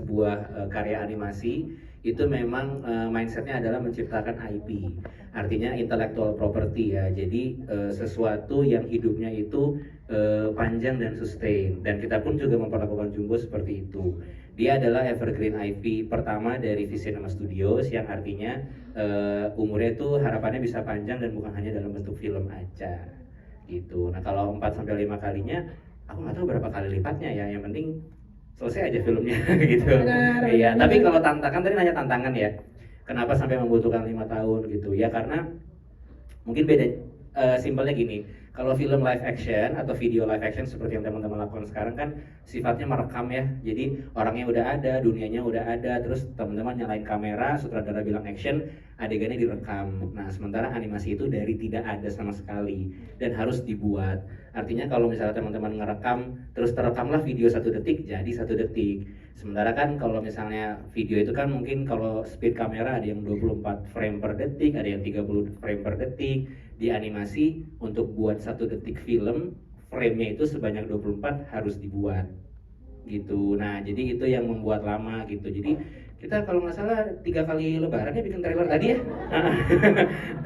sebuah karya animasi itu memang mindsetnya adalah menciptakan IP, artinya intellectual property ya. Jadi sesuatu yang hidupnya itu panjang dan sustain, dan kita pun juga memperlakukan Jumbo seperti itu. Dia adalah evergreen IP pertama dari Visinema Studios, yang artinya umurnya itu harapannya bisa panjang dan bukan hanya dalam bentuk film aja gitu. Nah kalau 4 sampai 5 kalinya aku nggak tahu berapa kali lipatnya ya, yang penting selesai aja filmnya gitu. Iya, tapi kalau tantangan, tadi nanya tantangan ya, kenapa sampai membutuhkan 5 tahun gitu ya, karena mungkin beda, simpelnya gini, kalau film live action atau video live action seperti yang teman-teman lakukan sekarang kan sifatnya merekam ya. Jadi orangnya udah ada, dunianya udah ada, terus teman-teman nyalain kamera, sutradara bilang action, adegannya direkam. Nah sementara animasi itu dari tidak ada sama sekali dan harus dibuat. Artinya kalau misalnya teman-teman ngerekam terus terekamlah video 1 detik, jadi 1 detik. Sementara kan kalau misalnya video itu kan mungkin kalau speed kamera ada yang 24 frame per detik, ada yang 30 frame per detik. Di animasi untuk buat 1 detik film, frame-nya itu sebanyak 24 harus dibuat gitu. Nah jadi itu yang membuat lama gitu. Jadi kita kalau nggak salah 3 kali lebarannya bikin trailer tadi ya.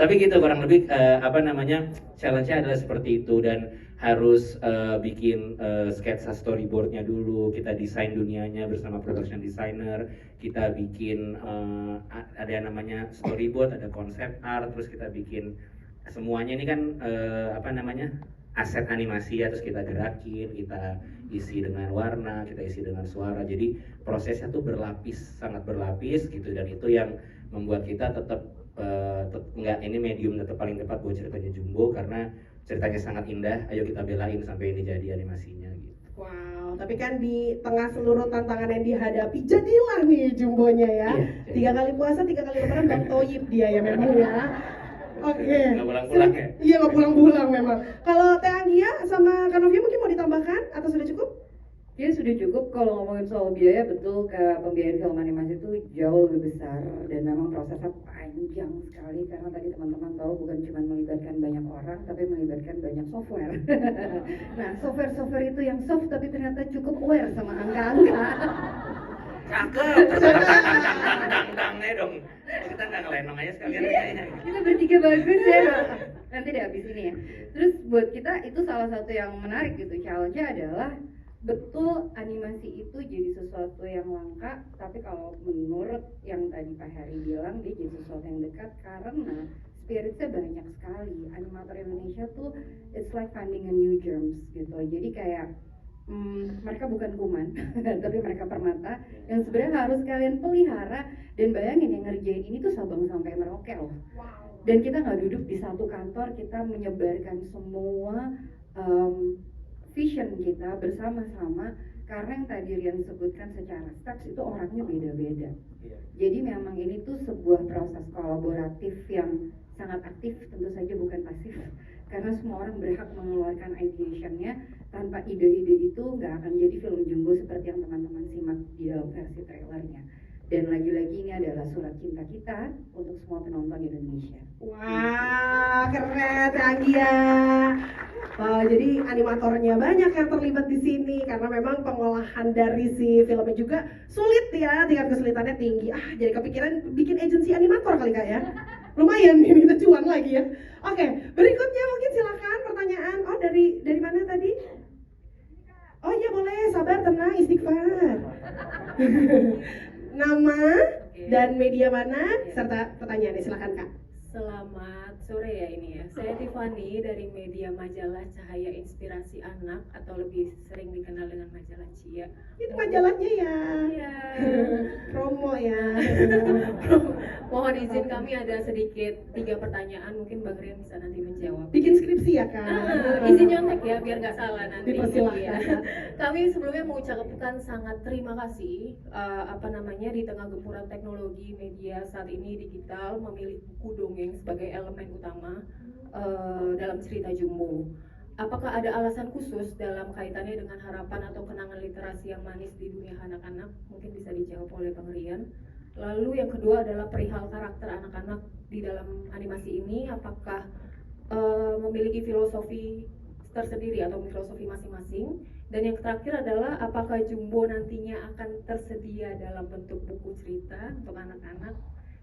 Tapi gitu kurang lebih challenge-nya adalah seperti itu, dan harus bikin sketsa storyboardnya dulu, kita desain dunianya bersama production designer, kita bikin ada yang namanya storyboard, ada konsep art, terus kita bikin semuanya ini kan aset animasi ya, terus kita gerakin, kita isi dengan warna, kita isi dengan suara. Jadi prosesnya tuh berlapis, sangat berlapis gitu, dan itu yang membuat kita tetap ini medium tetap paling tepat buat ceritanya Jumbo, karena ceritanya sangat indah. Ayo kita belain sampai ini jadi animasinya gitu. Wow, tapi kan di tengah seluruh tantangan yang dihadapi, jadilah nih Jumbonya ya. Iya, 3 kali puasa, 3 kali lebaran, Bang Toyib dia ya memang ya. Oke. Nggak pulang-pulang ya? Iya, nggak pulang-pulang memang. Kalau Teh Anggia sama Kak Novia mungkin mau ditambahkan atau sudah cukup? Ya sudah cukup. Kalau ngomongin soal biaya, betul, ke pembiayaan film animasi itu jauh lebih besar dan memang prosesnya panjang sekali, karena tadi teman-teman tahu bukan cuma melibatkan banyak orang tapi melibatkan banyak software. Nah software itu yang soft tapi ternyata cukup aware sama angka-angka. Cakep, dang dong. Kita nggak ngelenong aja sekalian kayaknya. Kita bertiga bagus ya. Nanti deh abis ini ya. Terus buat kita itu salah satu yang menarik gitu. Challenge-nya adalah betul animasi itu jadi sesuatu yang langka, tapi kalau menurut yang tadi Pak Heri bilang, dia jadi sesuatu yang dekat karena spiritnya banyak sekali. Animator Indonesia tuh it's like finding a new germs gitu. Jadi kayak mereka bukan kuman, tapi mereka permata yang sebenarnya harus kalian pelihara. Dan bayangin yang ngerjain ini tuh Sabang sampai Merauke loh. Dan kita nggak duduk di satu kantor, kita menyebarkan semua vision kita bersama-sama, karena yang tadi Rian sebutkan secara steps itu orangnya beda-beda. Jadi memang ini tuh sebuah proses kolaboratif yang sangat aktif, tentu saja bukan pasif, karena semua orang berhak mengeluarkan ideation-nya. Tanpa ide-ide itu nggak akan jadi film Jumbo seperti yang teman-teman simak di dalam versi trailernya. Dan lagi-lagi ini adalah surat cinta kita untuk semua penonton Indonesia. Wah, keren Anggia. Jadi animatornya banyak yang terlibat di sini karena memang pengolahan dari si filmnya juga sulit ya, tingkat kesulitannya tinggi. Jadi kepikiran bikin agensi animator kali Kak ya. Lumayan nih, minta cuan lagi ya. Oke, berikutnya mungkin silakan pertanyaan. Oh, dari mana tadi? Oh iya boleh, sabar, tenang, istighfar. Nama dan media mana serta pertanyaannya, silakan Kak. Selamat sore ya ini ya. Saya Tiffany dari media majalah Cahaya Inspirasi Anak atau lebih sering dikenal dengan majalah Cia. Itu majalahnya ya. Iya. Promo ya. Mohon izin kami ada sedikit 3 pertanyaan, mungkin Bang Rian bisa nanti menjawab. Bikin skripsi ya Kak. Izin nyontek ya biar nggak salah nanti. Dipersilahkan. Ya. Kami sebelumnya mengucapkan sangat terima kasih di tengah gempuran teknologi media saat ini digital memilih buku dongeng sebagai elemen utama dalam cerita Jumbo. Apakah ada alasan khusus dalam kaitannya dengan harapan atau kenangan literasi yang manis di dunia anak-anak? Mungkin bisa dijawab oleh Bang Rian. Lalu yang kedua adalah perihal karakter anak-anak di dalam animasi ini, apakah memiliki filosofi tersendiri atau filosofi masing-masing Dan yang terakhir adalah apakah Jumbo nantinya akan tersedia dalam bentuk buku cerita untuk anak-anak.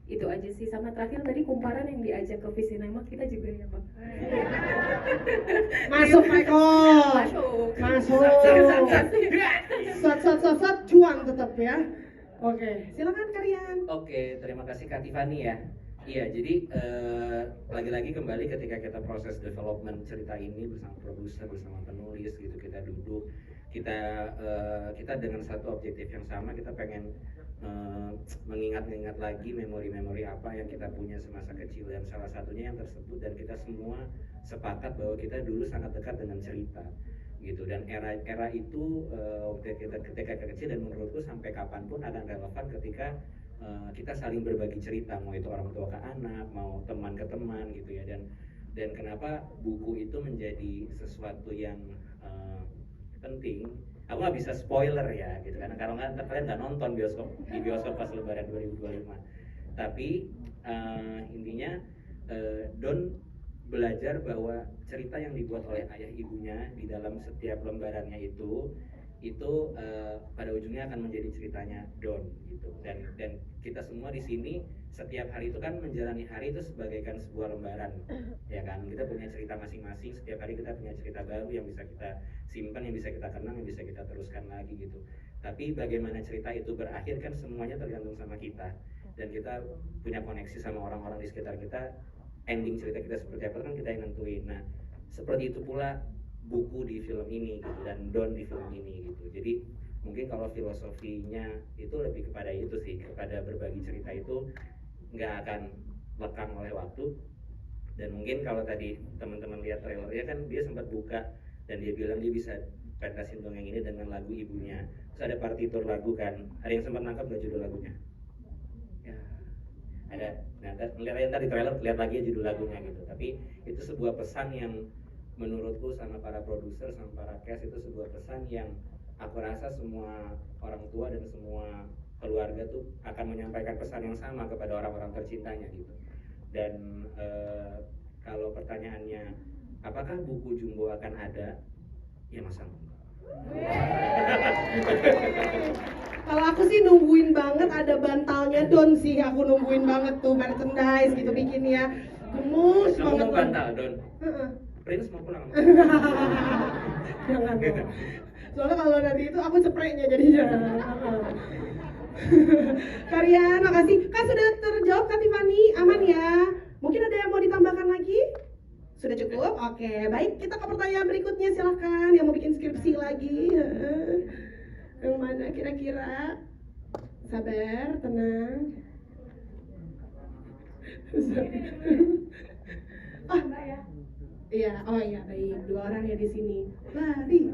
Itu aja sih. Sama terakhir tadi kumparan yang diajak ke Visinema kita juga ya Bang. Masuk Michael. Masuk. Sat, cuan tetap ya. Oke, silakan Karian. Oke, terima kasih Kak Tiffany ya. Iya, jadi lagi-lagi kembali ketika kita proses development cerita ini bersama produser, bersama penulis gitu, kita duduk, kita dengan satu objektif yang sama, kita pengen mengingat-ingat lagi memori-memori apa yang kita punya semasa kecil, dan salah satunya yang tersebut dan kita semua sepakat bahwa kita dulu sangat dekat dengan cerita gitu, dan era itu ketika kecil, dan menurutku sampai kapanpun akan relevan ketika kita saling berbagi cerita, mau itu orang tua ke anak, mau teman ke teman gitu ya, dan kenapa buku itu menjadi sesuatu yang penting. Aku nggak bisa spoiler ya gitu, karena kalau nggak kalian nggak nonton di bioskop pas Lebaran 2025. Tapi intinya Don belajar bahwa cerita yang dibuat oleh ayah ibunya di dalam setiap lembarannya itu pada ujungnya akan menjadi ceritanya Don gitu, dan kita semua di sini setiap hari itu kan menjalani hari itu sebagaikan sebuah lembaran ya kan, kita punya cerita masing-masing, setiap hari kita punya cerita baru yang bisa kita simpan, yang bisa kita kenang, yang bisa kita teruskan lagi gitu. Tapi bagaimana cerita itu berakhir kan semuanya tergantung sama kita, dan kita punya koneksi sama orang-orang di sekitar kita. Ending cerita kita seperti apa kan kita yang nentuin. Nah, seperti itu pula buku di film ini gitu, dan Don di film ini gitu. Jadi mungkin kalau filosofinya itu lebih kepada itu sih, kepada berbagi cerita itu nggak akan lekang oleh waktu. Dan mungkin kalau tadi teman-teman lihat trailernya kan dia sempat buka dan dia bilang dia bisa pentasin dongeng ini dengan lagu ibunya. Terus ada partitur lagu kan, ada yang sempat nangkap nggak judul lagunya? Ya, ada. Nah, lihat tadi trailer, lihat lagi ya judul lagunya gitu. Tapi itu sebuah pesan yang menurutku sama para produser, sama para cast, itu sebuah pesan yang aku rasa semua orang tua dan semua keluarga tuh akan menyampaikan pesan yang sama kepada orang-orang tercintanya gitu. Dan kalau pertanyaannya apakah buku Jumbo akan ada, ya masa enggak? Kalau aku sih nungguin banget ada bantalnya Don sih, aku nungguin banget tuh merchandise gitu bikin ya. Gemus Kamu banget. mau bantal Don? Heeh. Prince mau pulang? Jangan dong. Soalnya kalau nanti itu aku cepreknya jadinya. Karian, makasih. Kan sudah terjawab Kak Tiffany, aman ya? Mungkin ada yang mau ditambahkan lagi? Sudah cukup? Oke, baik, kita ke pertanyaan berikutnya, silahkan yang mau bikin skripsi lagi. Yang mana kira-kira? Sabar, tenang. Iya, oh iya, baik, 2 orang ya di sini. Lari.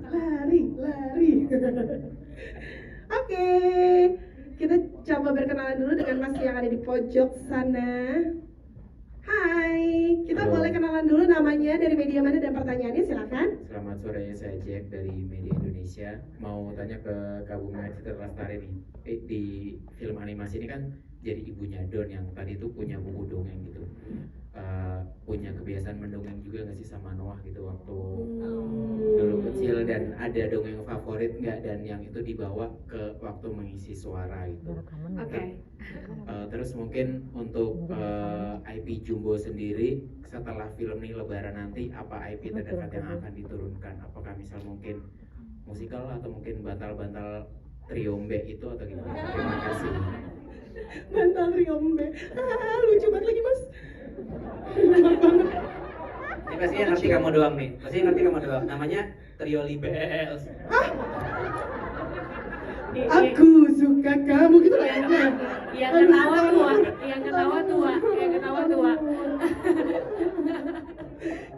Oke, kita coba berkenalan dulu dengan Mas yang ada di pojok sana. Hai, kita boleh kenalan dulu namanya, dari media mana dan pertanyaannya, silakan. Selamat sore, saya Jack dari Media Indonesia. Mau tanya ke Kak Bunga Citra Lestari nih. Di film animasi ini kan jadi ibunya Don yang tadi itu punya buku dongeng gitu. Punya kebiasaan mendongeng juga nggak sih sama Noah gitu waktu dulu kecil, dan ada dongeng favorit nggak, dan yang itu dibawa ke waktu mengisi suara gitu. Oke. Terus mungkin untuk IP Jumbo sendiri setelah film ini Lebaran nanti, apa IP terdekat yang akan diturunkan? Apakah misal mungkin musikal atau mungkin bantal-bantal Triombe itu atau gimana? Terima kasih. Bantal Riombe. Lucu banget lagi, Mas. Ini pasti yang ngerti kamu doang nih. Pasti yang ngerti kamu doang. Namanya Trio Libels. Aku suka kamu gitu lagunya. Yang ketawa tua.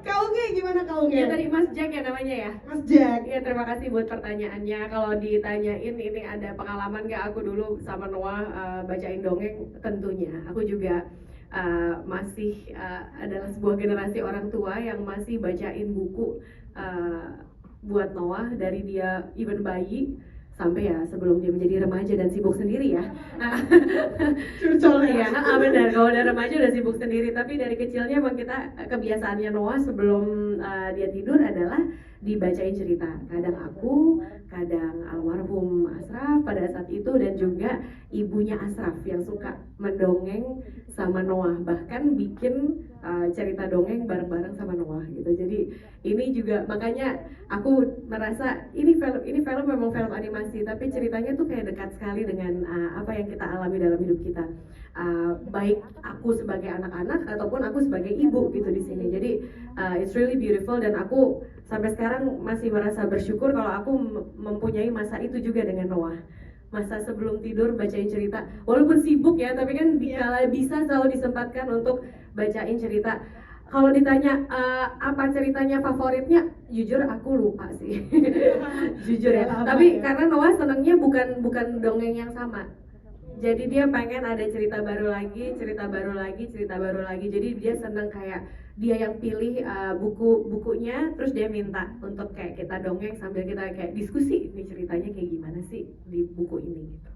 Kaunge gimana kaunge? Ya tadi Mas Jack ya namanya ya. Mas Jack. Ya terima kasih buat pertanyaannya. Kalau ditanyain ini ada pengalaman gak aku dulu sama Noah bacain dongeng, tentunya. Aku juga masih adalah sebuah generasi orang tua yang masih bacain buku buat Noah dari dia even bayi sampai ya sebelum dia menjadi remaja dan sibuk sendiri ya. Curcol Iya, benar. Kalau udah remaja udah sibuk sendiri. Tapi dari kecilnya emang kita kebiasaannya Noah sebelum dia tidur adalah dibacain cerita. Kadang aku, kadang almarhum Asraf pada saat itu, dan juga ibunya Asraf yang suka mendongeng sama Noah, bahkan bikin cerita dongeng bareng-bareng sama Noah gitu. Jadi ini juga makanya aku merasa ini film memang film animasi, tapi ceritanya tuh kayak dekat sekali dengan apa yang kita alami dalam hidup kita. Baik aku sebagai anak-anak ataupun aku sebagai ibu gitu di sini. Jadi it's really beautiful, dan aku sampai sekarang masih merasa bersyukur kalau aku mempunyai masa itu juga dengan Noah. Masa sebelum tidur bacain cerita, walaupun sibuk ya, tapi kan dikala bisa selalu disempatkan untuk bacain cerita. Kalau ditanya apa ceritanya favoritnya, jujur aku lupa sih. Jujur ya. Tapi karena Noah senangnya bukan dongeng yang sama. Jadi dia pengen ada cerita baru lagi, cerita baru lagi, cerita baru lagi. Jadi dia seneng kayak dia yang pilih bukunya, terus dia minta untuk kayak kita dongeng sambil kita kayak diskusi ini ceritanya kayak gimana sih di buku ini gitu.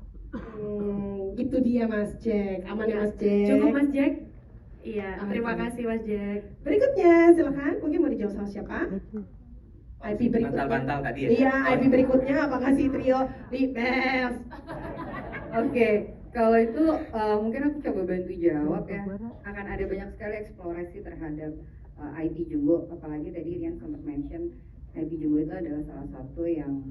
Itu dia Mas Jack, aman ya Mas Jack. Cukup Mas Jack. Iya, Oke. terima kasih Mas Jack. Berikutnya silakan, mungkin mau dijawab sama siapa? IP berikutnya. Bantal-bantal tadi ya. Iya, IP berikutnya apakah si trio di Best? Oke, kalau itu mungkin aku coba bantu jawab ya. Akan ada banyak sekali eksplorasi terhadap IP Jumbo, apalagi tadi Rian sempat mention IP Jumbo itu adalah salah satu yang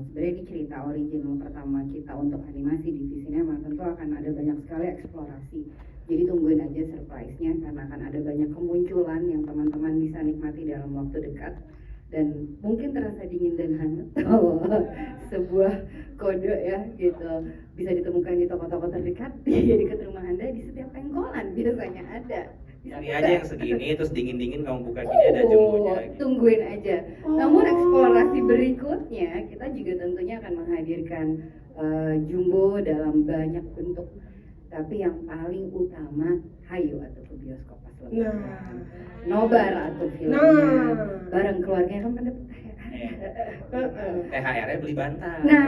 sebenarnya di cerita original pertama kita untuk animasi di Visinema. Tentu akan ada banyak sekali eksplorasi. Jadi tungguin aja surprise-nya, karena akan ada banyak kemunculan yang teman-teman bisa nikmati dalam waktu dekat. Dan mungkin terasa dingin dan hangat. Sebuah kode ya gitu, bisa ditemukan di toko-toko terdekat, di dekat rumah Anda, di setiap pengkolan biasanya ada. Cari aja yang segini, terus dingin-dingin kamu buka gini ada jumbonya gitu. Tungguin aja. Namun eksplorasi berikutnya kita juga tentunya akan menghadirkan jumbo dalam banyak bentuk. Tapi yang paling utama, hayo atau ke bioskop pas lebaran. Nobar atau filmnya bareng keluarga kan pada THR-nya beli bantal. Nah,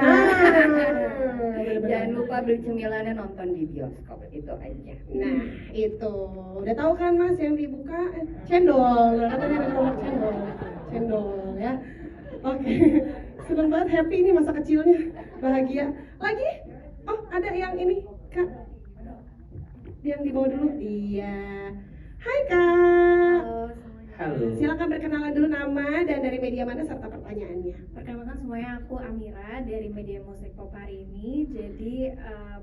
jangan lupa beli cemilannya, nonton di bioskop, itu aja. Nah, itu. Udah tahu kan Mas yang dibuka? Cendol. Katanya ada nomor cendol. Cendol ya. Oke. Seneng banget, happy ini masa kecilnya. Bahagia. Lagi? Oh, ada yang ini, Kak. Yang di bawah dulu. Iya. Hai Kak. Halo. Silakan perkenalan dulu nama dan dari media mana serta pertanyaannya. Perkenalkan semuanya, aku Amira dari Media Musik Pop hari ini. Jadi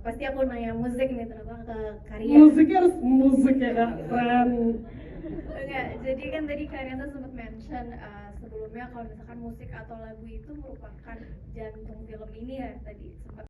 pasti aku nanya musik nih, terutama ke Karya. Musiknya harus musik ya Kak. Keren. Enggak, jadi kan tadi Karya tuh sempat mention sebelumnya kalau misalkan musik atau lagu itu merupakan jantung film ini ya, tadi sempat